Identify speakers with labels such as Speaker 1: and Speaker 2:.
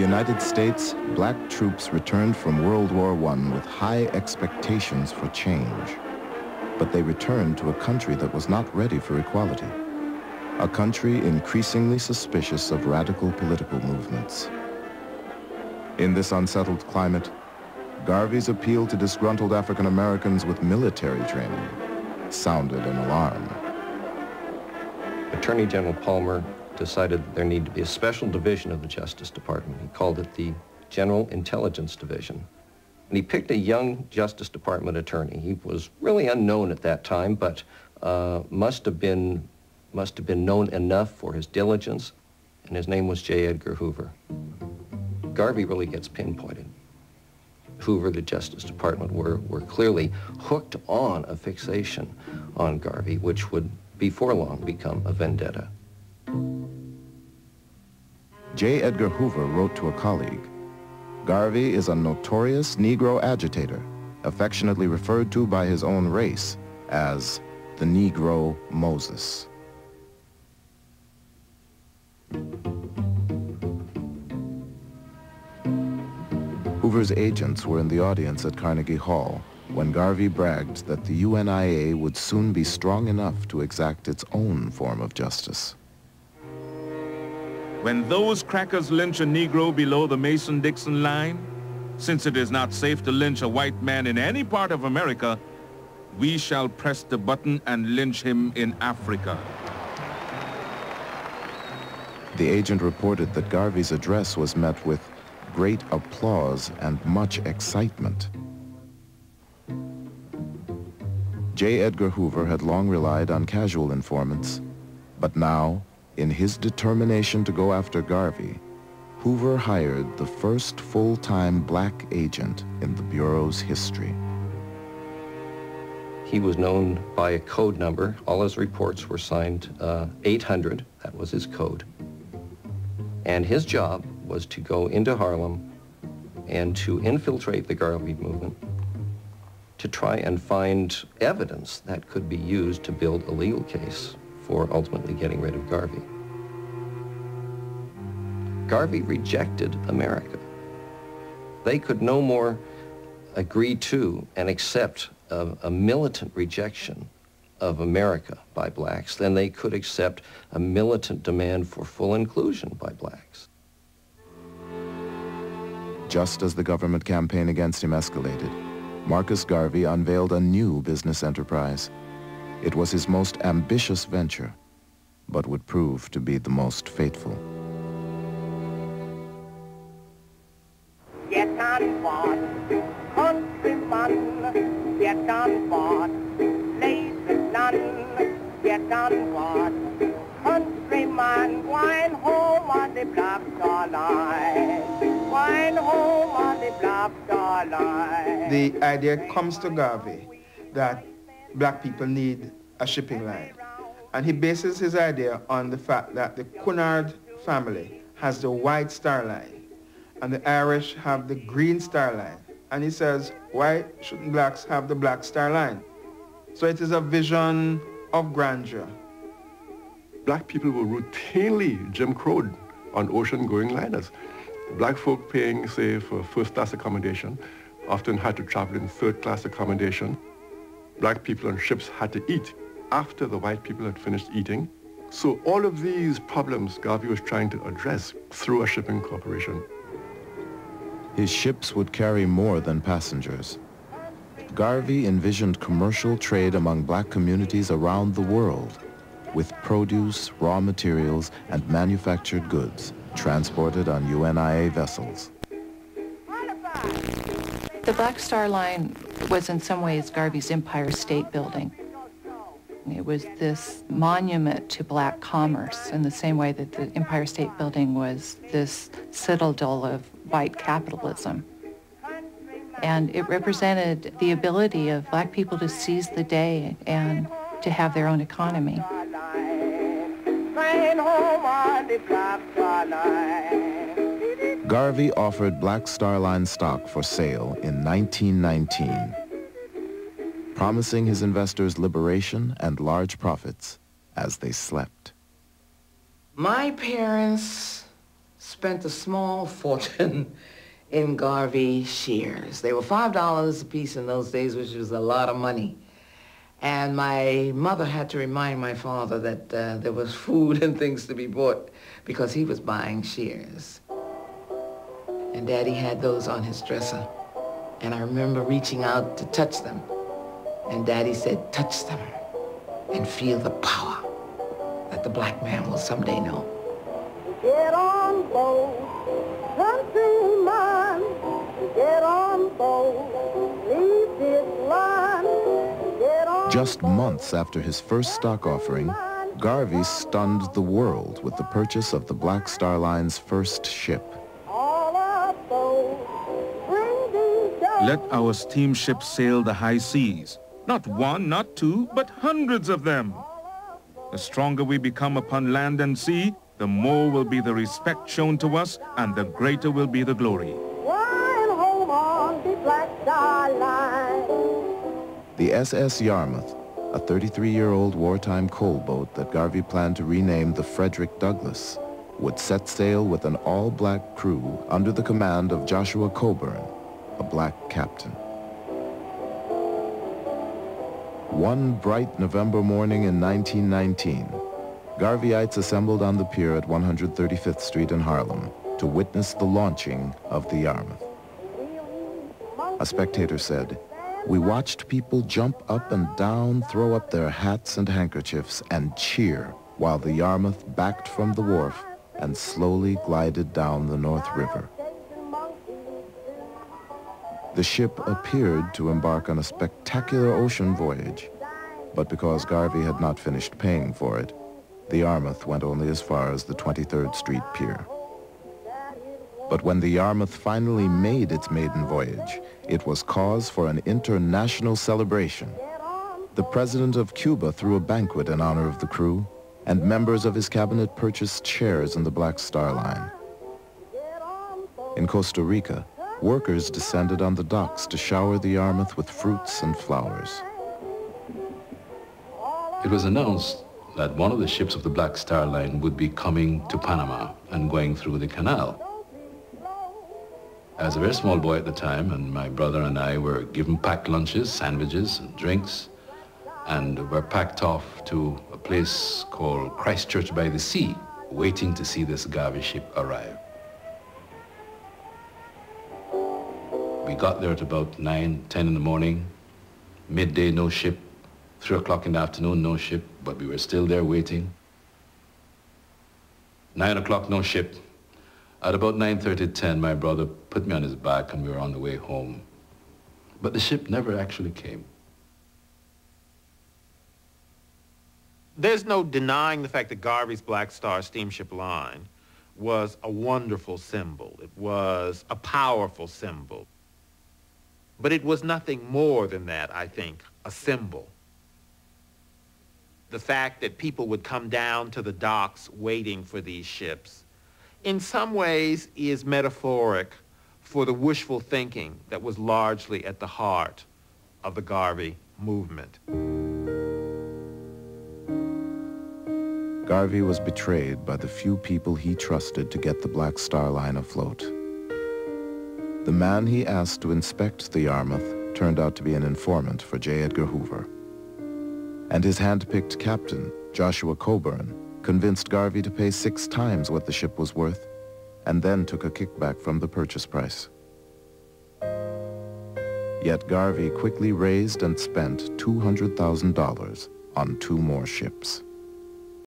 Speaker 1: United States, black troops returned from World War I with high expectations for change. But they returned to a country that was not ready for equality, a country increasingly suspicious of radical political movements. In this unsettled climate, Garvey's appeal to disgruntled African Americans with military training sounded an alarm.
Speaker 2: Attorney General Palmer decided that there needed to be a special division of the Justice Department. He called it the General Intelligence Division. And he picked a young Justice Department attorney. He was really unknown at that time, but must have been known enough for his diligence, and his name was J. Edgar Hoover. Garvey really gets pinpointed. Hoover, the Justice Department, were clearly hooked on a fixation on Garvey, which would before long become a vendetta.
Speaker 1: J. Edgar Hoover wrote to a colleague, "Garvey is a notorious Negro agitator, affectionately referred to by his own race as the Negro Moses." Hoover's agents were in the audience at Carnegie Hall when Garvey bragged that the UNIA would soon be strong enough to exact its own form of justice.
Speaker 3: When those crackers lynch a Negro below the Mason-Dixon line, since it is not safe to lynch a white man in any part of America, we shall press the button and lynch him in Africa.
Speaker 1: The agent reported that Garvey's address was met with great applause and much excitement. J. Edgar Hoover had long relied on casual informants, but now, in his determination to go after Garvey, Hoover hired the first full-time black agent in the Bureau's history.
Speaker 2: He was known by a code number. All his reports were signed 800. That was his code. And his job was to go into Harlem and to infiltrate the Garvey movement, to try and find evidence that could be used to build a legal case for ultimately getting rid of Garvey. Garvey rejected America. They could no more agree to and accept a militant rejection of America by blacks than they could accept a militant demand for full inclusion by blacks.
Speaker 1: Just as the government campaign against him escalated, Marcus Garvey unveiled a new business enterprise. It was his most ambitious venture, but would prove to be the most fateful.
Speaker 4: Get on board, countryman, get on board, lazy none, get on board, countryman, wine home on the Black Star Line, wine home on the Black Star Line.
Speaker 5: The idea comes to Garvey that black people need a shipping line. And he bases his idea on the fact that the Cunard family has the White Star Line and the Irish have the Green Star Line. And he says, why shouldn't blacks have the Black Star Line? So it is a vision of grandeur.
Speaker 6: Black people were routinely Jim Crowed on ocean-going liners. Black folk paying, say, for first-class accommodation often had to travel in third-class accommodation. Black people on ships had to eat after the white people had finished eating. So all of these problems Garvey was trying to address through a shipping corporation.
Speaker 1: His ships would carry more than passengers. Garvey envisioned commercial trade among black communities around the world, with produce, raw materials, and manufactured goods transported on UNIA vessels.
Speaker 7: The Black Star Line was in some ways Garvey's Empire State Building. It was this monument to black commerce in the same way that the Empire State Building was this citadel of white capitalism. And it represented the ability of black people to seize the day and to have their own economy.
Speaker 1: Garvey offered Black Star Line stock for sale in 1919, promising his investors liberation and large profits as they slept.
Speaker 5: My parents
Speaker 8: spent a small fortune in Garvey shares. They were $5 a piece in those days, which was a lot of money. And my mother had to remind my father that there was food and things to be bought because he was buying shares. And Daddy had those on his dresser. And I remember reaching out to touch them. And Daddy said, touch them and feel the power that the black man will someday know.
Speaker 4: Get on board, countryman. Get on board, leave this land. Get on
Speaker 1: Just months after his first stock offering, Garvey stunned the world with the purchase of the Black Star Line's first ship.
Speaker 4: all aboard. Bring these down.
Speaker 3: Let our steamships sail the high seas. Not one, not two, but hundreds of them. The stronger we become upon land and sea, the more will be the respect shown to us and the greater will be the glory.
Speaker 4: Flying home on the Black Star Line.
Speaker 1: The SS Yarmouth, a 33-year-old wartime coal boat that Garvey planned to rename the Frederick Douglass, would set sail with an all-black crew under the command of Joshua Coburn, a black captain. One bright November morning in 1919, Garveyites assembled on the pier at 135th Street in Harlem to witness the launching of the Yarmouth. A spectator said, "We watched people jump up and down, throw up their hats and handkerchiefs, and cheer while the Yarmouth backed from the wharf and slowly glided down the North River." The ship appeared to embark on a spectacular ocean voyage, but because Garvey had not finished paying for it, the Yarmouth went only as far as the 23rd Street Pier. But when the Yarmouth finally made its maiden voyage, it was cause for an international celebration. The president of Cuba threw a banquet in honor of the crew, and members of his cabinet purchased shares in the Black Star Line. In Costa Rica, workers descended on the docks to shower the Yarmouth with fruits and flowers.
Speaker 9: It was announced that one of the ships of the Black Star Line would be coming to Panama and going through the canal. I was a very small boy at the time, and my brother and I were given packed lunches, sandwiches, and drinks, and were packed off to a place called Christchurch by the Sea, waiting to see this Garvey ship arrive. We got there at about 9, 10 in the morning. Midday, no ship. 3 o'clock in the afternoon, no ship, but we were still there waiting. 9 o'clock, no ship. At about 9:30, 10, my brother put me on his back and we were on the way home. But the ship never actually came.
Speaker 10: There's no denying the fact that Garvey's Black Star Steamship Line was a wonderful symbol. It was a powerful symbol. But it was nothing more than that, I think, a symbol. The fact that people would come down to the docks waiting for these ships, in some ways is metaphoric for the wishful thinking that was largely at the heart of the Garvey movement.
Speaker 1: Garvey was betrayed by the few people he trusted to get the Black Star Line afloat. The man he asked to inspect the Yarmouth turned out to be an informant for J. Edgar Hoover. And his hand-picked captain, Joshua Coburn, convinced Garvey to pay 6 times what the ship was worth, and then took a kickback from the purchase price. Yet Garvey quickly raised and spent $200,000 on 2 more ships.